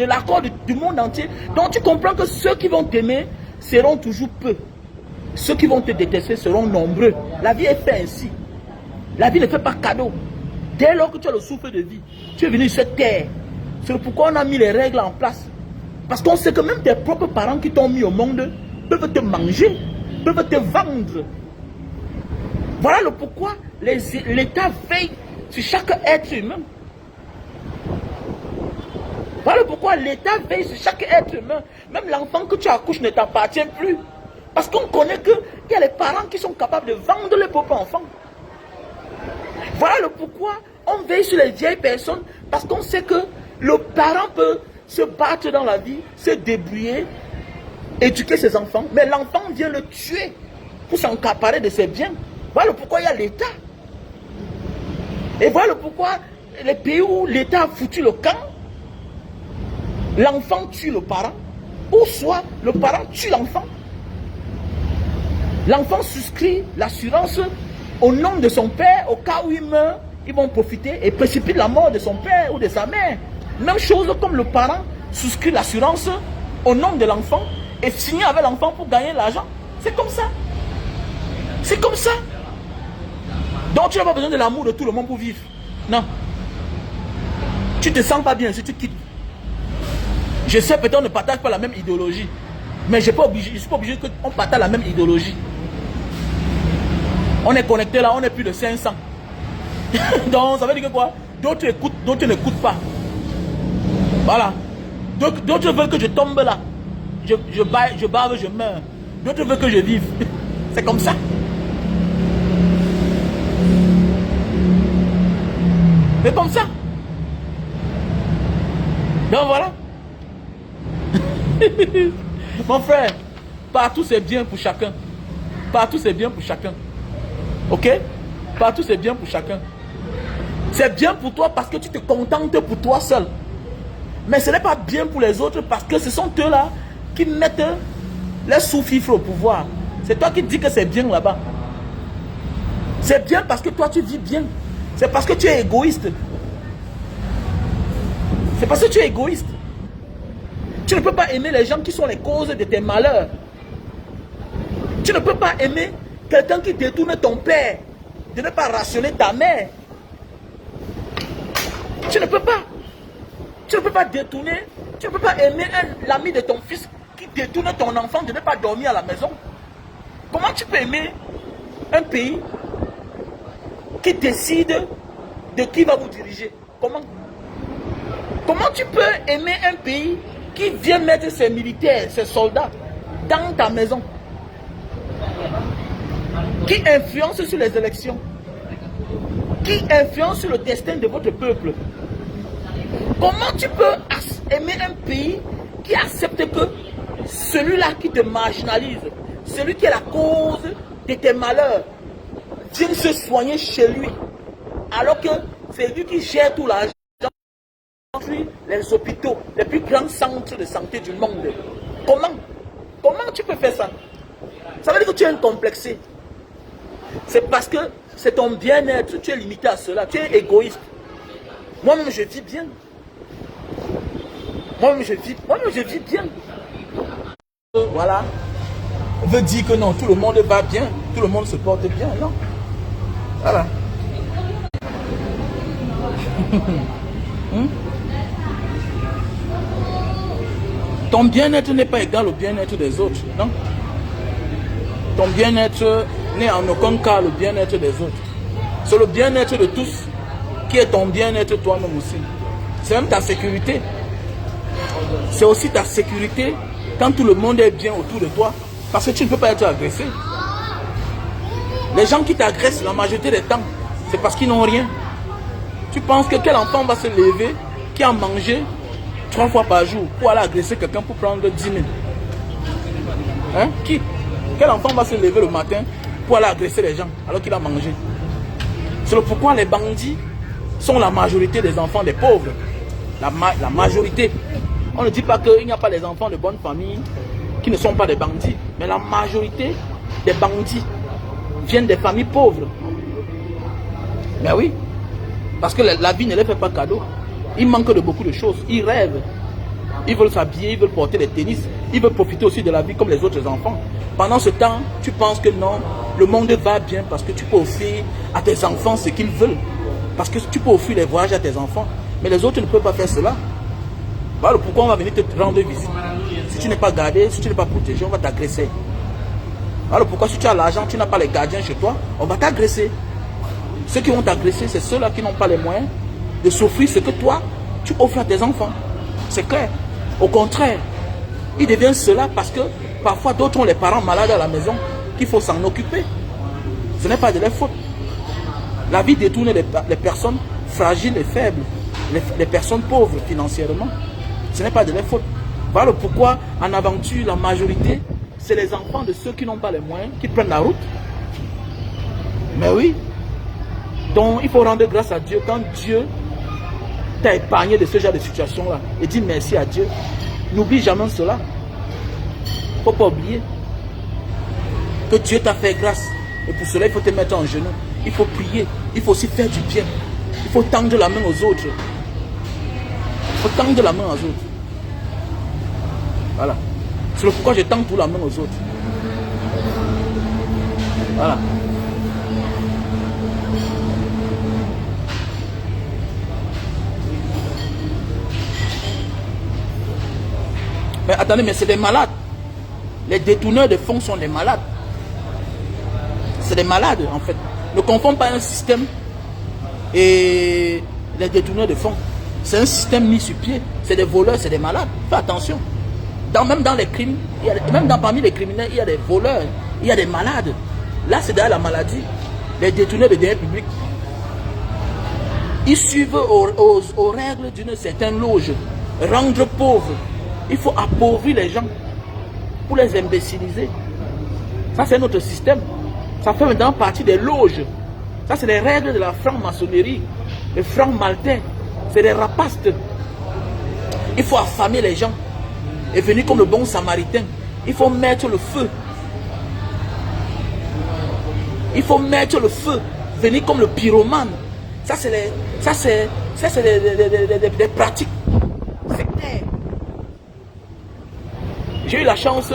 l'accord du monde entier. Donc tu comprends que ceux qui vont t'aimer seront toujours peu. Ceux qui vont te détester seront nombreux. La vie est faite ainsi. La vie ne fait pas cadeau. Dès lors que tu as le souffle de vie, tu es venu sur cette terre. C'est pourquoi on a mis les règles en place. Parce qu'on sait que même tes propres parents qui t'ont mis au monde peuvent te manger, peuvent te vendre. Voilà le pourquoi l'État veille sur chaque être humain. Voilà pourquoi l'État veille sur chaque être humain. Même l'enfant que tu accouches ne t'appartient plus. Parce qu'on connaît qu'il y a les parents qui sont capables de vendre les propres enfants. Voilà le pourquoi on veille sur les vieilles personnes. Parce qu'on sait que le parent peut se battre dans la vie, se débrouiller, éduquer ses enfants. Mais l'enfant vient le tuer pour s'encaparer de ses biens. Voilà pourquoi il y a l'État. Et voilà pourquoi les pays où l'État a foutu le camp, l'enfant tue le parent, ou soit le parent tue l'enfant. L'enfant souscrit l'assurance au nom de son père, au cas où il meurt, ils vont profiter et précipitent la mort de son père ou de sa mère. Même chose comme le parent souscrit l'assurance au nom de l'enfant et signe avec l'enfant pour gagner l'argent. C'est comme ça. C'est comme ça. Donc tu n'as pas besoin de l'amour de tout le monde pour vivre. Non. Tu ne te sens pas bien si tu quittes. Je sais peut-être qu'on ne partage pas la même idéologie. Mais je ne suis pas obligé qu'on partage la même idéologie. On est connecté là, on est plus de 500. Donc ça veut dire que quoi? D'autres écoutent, d'autres n'écoutent pas. Voilà. D'autres veulent que je tombe là. Je bave, je meurs. D'autres veulent que je vive. C'est comme ça. C'est comme ça. Donc voilà. Mon frère, partout c'est bien pour chacun. Partout c'est bien pour chacun. Ok? Partout c'est bien pour chacun. C'est bien pour toi parce que tu te contentes pour toi seul. Mais ce n'est pas bien pour les autres parce que ce sont eux là qui mettent les sous-fifres au pouvoir. C'est toi qui dis que c'est bien là-bas. C'est bien parce que toi tu vis bien. C'est parce que tu es égoïste. C'est parce que tu es égoïste. Tu ne peux pas aimer les gens qui sont les causes de tes malheurs. Tu ne peux pas aimer quelqu'un qui détourne ton père, de ne pas rationner ta mère. Tu ne peux pas. Tu ne peux pas détourner. Tu ne peux pas aimer l'ami de ton fils qui détourne ton enfant de ne pas dormir à la maison. Comment tu peux aimer un pays qui décide de qui va vous diriger? Comment? Comment tu peux aimer un pays qui vient mettre ses militaires, ses soldats dans ta maison, qui influence sur les élections, qui influence sur le destin de votre peuple? Comment tu peux aimer un pays qui accepte que celui-là qui te marginalise, celui qui est la cause de tes malheurs, vienne se soigner chez lui, alors que c'est lui qui gère tout l'argent, les hôpitaux, les plus grands centres de santé du monde? Comment tu peux faire ça? Ça veut dire que tu es incomplexé. C'est parce que c'est ton bien-être, tu es limité à cela, tu es égoïste. Moi-même je vis bien. Moi-même je vis bien. Voilà. Veut dire que non, tout le monde va bien, tout le monde se porte bien, non. Voilà. Ton bien-être n'est pas égal au bien-être des autres, non? Ton bien-être n'est en aucun cas le bien-être des autres. C'est le bien-être de tous qui est ton bien-être toi-même aussi. C'est même ta sécurité. C'est aussi ta sécurité quand tout le monde est bien autour de toi. Parce que tu ne peux pas être agressé. Les gens qui t'agressent la majorité des temps, c'est parce qu'ils n'ont rien. Tu penses que quel enfant va se lever qui a mangé 3 fois par jour pour aller agresser quelqu'un pour prendre 10 000? Hein? Quel enfant va se lever le matin pour aller agresser les gens alors qu'il a mangé? C'est le pourquoi les bandits sont la majorité des enfants des pauvres. La majorité. On ne dit pas qu'il n'y a pas des enfants de bonne famille qui ne sont pas des bandits. Mais la majorité des bandits viennent des familles pauvres. Mais oui. Parce que la vie ne les fait pas cadeau. Ils manquent de beaucoup de choses. Ils rêvent. Ils veulent s'habiller, ils veulent porter des tennis. Ils veulent profiter aussi de la vie comme les autres enfants. Pendant ce temps, tu penses que non, le monde va bien parce que tu peux offrir à tes enfants ce qu'ils veulent. Parce que tu peux offrir des voyages à tes enfants. Mais les autres ne peuvent pas faire cela. Voilà pourquoi on va venir te rendre visite. Si tu n'es pas gardé, si tu n'es pas protégé, on va t'agresser. Voilà pourquoi si tu as l'argent, tu n'as pas les gardiens chez toi, on va t'agresser. Ceux qui vont t'agresser, c'est ceux-là qui n'ont pas les moyens de s'offrir ce que toi, tu offres à tes enfants. C'est clair. Au contraire, ils deviennent cela parce que parfois d'autres ont les parents malades à la maison qu'il faut s'en occuper. Ce n'est pas de leur faute. La vie détourne les personnes fragiles et faibles, les personnes pauvres financièrement. Ce n'est pas de leur faute. Voilà pourquoi en aventure, la majorité, c'est les enfants de ceux qui n'ont pas les moyens qui prennent la route. Mais oui. Donc il faut rendre grâce à Dieu quand Dieu t'a épargné de ce genre de situation-là. Et dis merci à Dieu. N'oublie jamais cela. Il ne faut pas oublier que Dieu t'a fait grâce. Et pour cela, il faut te mettre en genoux. Il faut prier. Il faut aussi faire du bien. Il faut tendre la main aux autres. Il faut tendre la main aux autres. Voilà. C'est pourquoi je tends tout la main aux autres. Voilà. Mais attendez, mais c'est des malades. Les détourneurs de fonds sont des malades. C'est des malades en fait. Ne confonds pas un système et les détourneurs de fonds. C'est un système mis sur pied. C'est des voleurs, c'est des malades. Fais attention. Même dans les crimes, parmi les criminels, il y a des voleurs, il y a des malades. Là, c'est derrière la maladie. Les détourneurs de deniers publics. Ils suivent aux règles d'une certaine loge. Rendre pauvres. Il faut appauvrir les gens pour les imbéciliser. Ça, c'est notre système. Ça fait maintenant partie des loges. Ça, c'est les règles de la franc-maçonnerie. Les francs maltais. C'est des rapastes. Il faut affamer les gens. Et venir comme le bon samaritain. Il faut mettre le feu. Il faut mettre le feu. Venir comme le pyromane. Ça, c'est des pratiques sectaires. J'ai eu la chance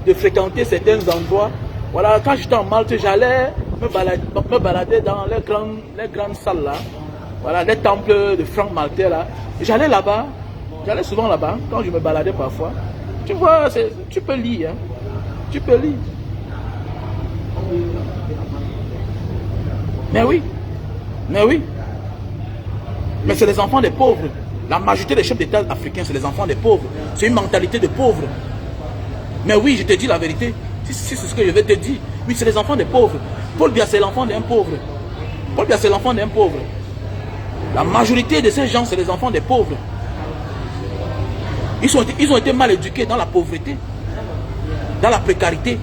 de fréquenter certains endroits. Voilà, quand j'étais en Malte, j'allais me balader dans les grandes salles là. Voilà, les temples de francs maltais là. J'allais là-bas. J'allais souvent là-bas, quand je me baladais parfois. Tu vois, tu peux lire. Hein. Tu peux lire. Mais oui. Mais oui. Mais c'est les enfants des pauvres. La majorité des chefs d'État africains, c'est les enfants des pauvres. C'est une mentalité de pauvres. Mais oui, je te dis la vérité. Si c'est ce que je vais te dire. Oui, c'est les enfants des pauvres. Paul Biya, c'est l'enfant d'un pauvre. Paul Biya, c'est l'enfant d'un pauvre. La majorité de ces gens, c'est les enfants des pauvres. Ils ont été mal éduqués dans la pauvreté, dans la précarité.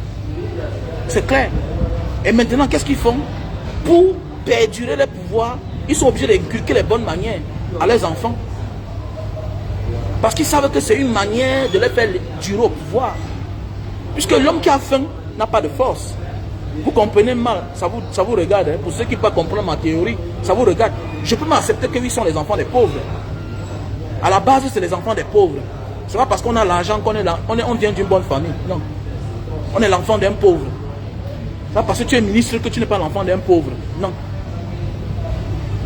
C'est clair. Et maintenant, qu'est-ce qu'ils font? Pour perdurer le pouvoir, ils sont obligés d'inculquer les bonnes manières à leurs enfants. Parce qu'ils savent que c'est une manière de les faire durer au pouvoir. Puisque l'homme qui a faim n'a pas de force. Vous comprenez mal, ça vous regarde. Hein. Pour ceux qui ne peuvent pas comprendre ma théorie, ça vous regarde. Je peux m'accepter qu'ils sont les enfants des pauvres. À la base, c'est les enfants des pauvres. Ce n'est pas parce qu'on a l'argent qu'on vient d'une bonne famille. Non. On est l'enfant d'un pauvre. Ce n'est pas parce que tu es ministre que tu n'es pas l'enfant d'un pauvre. Non.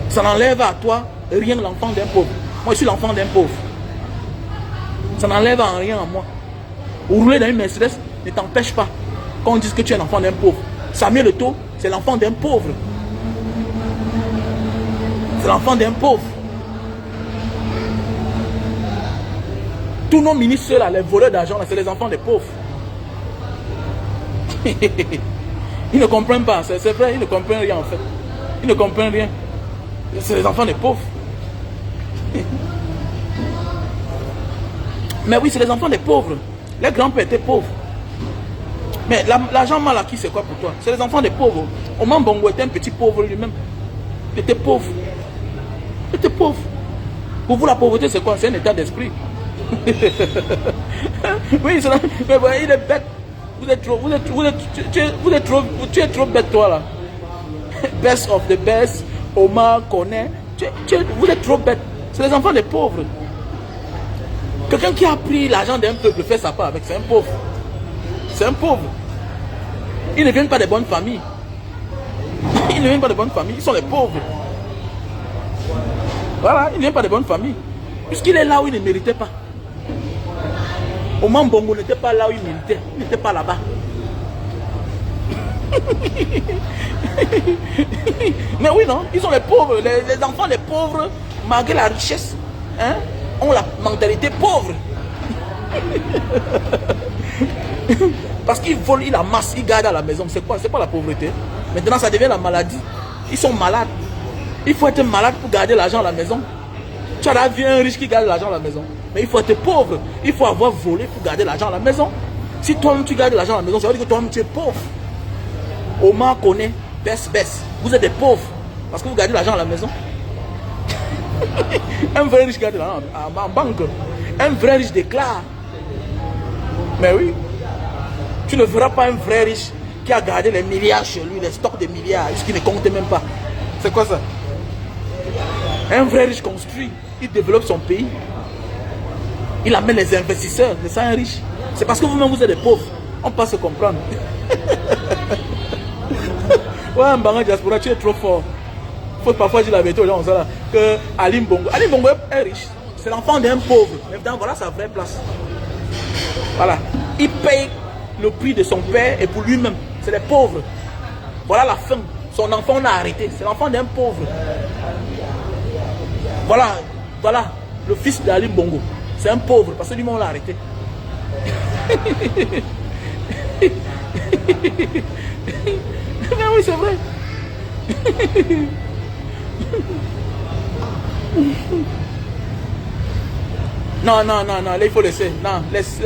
Ça n'enlève à toi rien l'enfant d'un pauvre. Moi, je suis l'enfant d'un pauvre. Ça n'enlève en rien à moi. Rouler dans une Mercedes ne t'empêche pas qu'on dise que tu es l'enfant d'un pauvre. Samuel Eto'o, c'est l'enfant d'un pauvre. C'est l'enfant d'un pauvre. Tous nos ministres là, les voleurs d'argent, c'est les enfants des pauvres. Ils ne comprennent pas, c'est vrai, ils ne comprennent rien en fait. Ils ne comprennent rien. C'est les enfants des pauvres. Mais oui, c'est les enfants des pauvres. Les grands-pères étaient pauvres. Mais l'argent mal acquis, c'est quoi pour toi? C'est les enfants des pauvres. Oman Bongo était un petit pauvre lui-même. Il était pauvre. Il était pauvre. Pour vous, la pauvreté, c'est quoi? C'est un état d'esprit. Oui, mais ouais, il est bête. Tu es trop bête, toi, là. Best of the best. Omar connaît. Vous êtes trop bête. C'est les enfants des pauvres. Quelqu'un qui a pris l'argent d'un peuple fait sa part avec, c'est un pauvre. C'est un pauvre. Ils ne viennent pas des bonnes familles. Ils ne viennent pas de bonnes familles. Ils sont les pauvres. Voilà, ils ne viennent pas de bonnes familles. Puisqu'il est là où il ne méritait pas. Oman Bongo n'était pas là où il méritait. Il n'était pas là-bas. Mais oui, non, ils sont les pauvres. Les enfants des pauvres, malgré la richesse. Hein? ont la mentalité pauvre. Parce qu'ils volent, ils amassent, ils gardent à la maison. C'est quoi? C'est pas la pauvreté. Maintenant, ça devient la maladie. Ils sont malades. Il faut être malade pour garder l'argent à la maison. Tu as vu un riche qui garde l'argent à la maison. Mais il faut être pauvre. Il faut avoir volé pour garder l'argent à la maison. Si toi-même tu gardes l'argent à la maison, ça veut dire que toi-même tu es pauvre. Omar connaît, baisse. Vous êtes des pauvres. Parce que vous gardez l'argent à la maison. Un vrai riche garde l'argent en banque. Un vrai riche déclare. Mais oui. Tu ne verras pas un vrai riche qui a gardé les milliards chez lui, les stocks de milliards, jusqu'il ne compte même pas. C'est quoi ça? Un vrai riche construit, il développe son pays. Il amène les investisseurs, c'est ça un riche. C'est parce que vous-même vous êtes des pauvres. On peut se comprendre. Ouais, un banque diaspora, tu es trop fort. Il faut parfois dire la vérité aux gens là, que Ali Bongo est riche. C'est l'enfant d'un pauvre. Maintenant, voilà sa vraie place. Voilà. Il paye le prix de son père et pour lui-même. C'est les pauvres. Voilà la fin. Son enfant l'a arrêté. C'est l'enfant d'un pauvre. Voilà le fils d'Ali Bongo. C'est un pauvre parce que lui-même on l'a arrêté. Mais oui, c'est vrai. Non, là, il faut laisser. Non, laisse.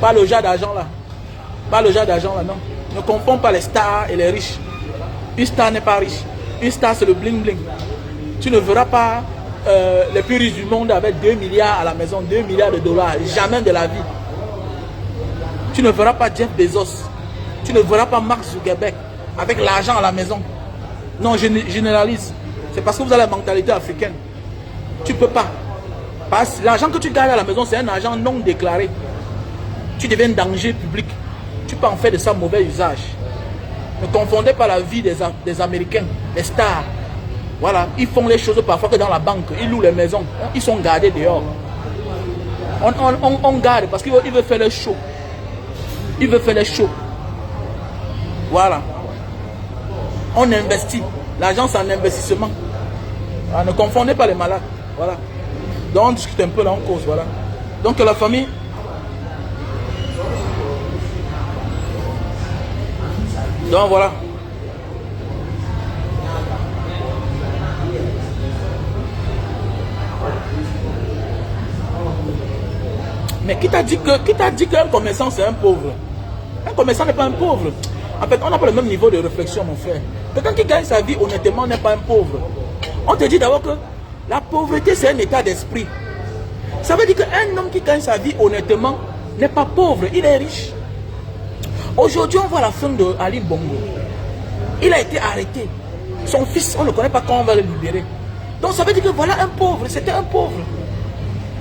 Pas le genre d'argent là. Pas le genre d'argent là, non. Ne confonds pas les stars et les riches. Une star n'est pas riche. Une star, c'est le bling-bling. Tu ne verras pas les plus riches du monde avec 2 milliards à la maison, 2 milliards de dollars. Jamais de la vie. Tu ne verras pas Jeff Bezos. Tu ne verras pas Mark Zuckerberg avec l'argent à la maison. Non, je généralise. C'est parce que vous avez la mentalité africaine. Tu ne peux pas. L'argent que tu gardes à la maison, c'est un argent non déclaré. Tu deviens un danger public. Tu peux en faire de ça mauvais usage. Ne confondez pas la vie des Américains, des stars. Voilà, ils font les choses parfois que dans la banque. Ils louent les maisons. Ils sont gardés dehors. On garde parce qu'il veut faire les shows. Il veut faire les shows. Voilà. On investit. L'argent, c'est un investissement. Voilà, ne confondez pas les malades. Voilà. Donc, on discute un peu là en cause. Voilà. Donc, la famille. Donc, voilà. Mais qui t'a dit qu'un commerçant c'est un pauvre? Un commerçant n'est pas un pauvre. En fait, on n'a pas le même niveau de réflexion, mon frère. Quelqu'un qui gagne sa vie honnêtement n'est pas un pauvre. On te dit d'abord que la pauvreté c'est un état d'esprit. Ça veut dire qu'un homme qui gagne sa vie honnêtement n'est pas pauvre, il est riche. Aujourd'hui, on voit la fin de Ali Bongo. Il a été arrêté. Son fils, on ne connaît pas quand on va le libérer. Donc ça veut dire que voilà un pauvre, c'était un pauvre.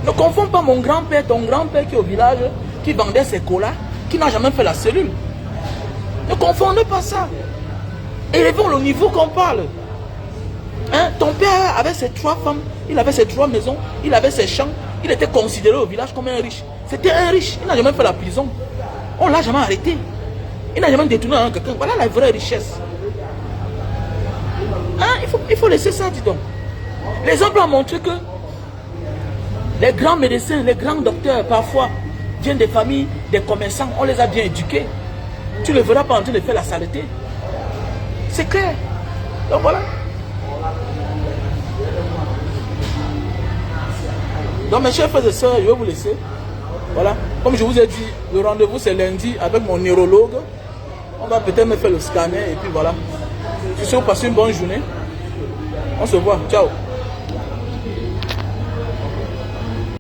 Ne confonds pas mon grand-père, ton grand-père qui est au village, qui vendait ses colas, qui n'a jamais fait la cellule. Ne confondez pas ça. Élevons le niveau qu'on parle. Hein? Ton père avait ses 3 femmes, il avait ses 3 maisons, il avait ses champs, il était considéré au village comme un riche. C'était un riche, il n'a jamais fait la prison. On ne l'a jamais arrêté. Il n'a jamais détourné quelqu'un. Voilà la vraie richesse. Hein? Il faut laisser ça, dis donc. L'exemple a montré que les grands médecins, les grands docteurs, parfois, viennent des familles, des commerçants, on les a bien éduqués. Tu ne le verras pas en train de faire la saleté. C'est clair. Donc voilà. Donc mes chers frères et sœurs, je vais vous laisser. Voilà. Comme je vous ai dit, le rendez-vous c'est lundi avec mon neurologue. On va peut-être me faire le scanner et puis voilà. Je vous souhaite de passer une bonne journée. On se voit. Ciao.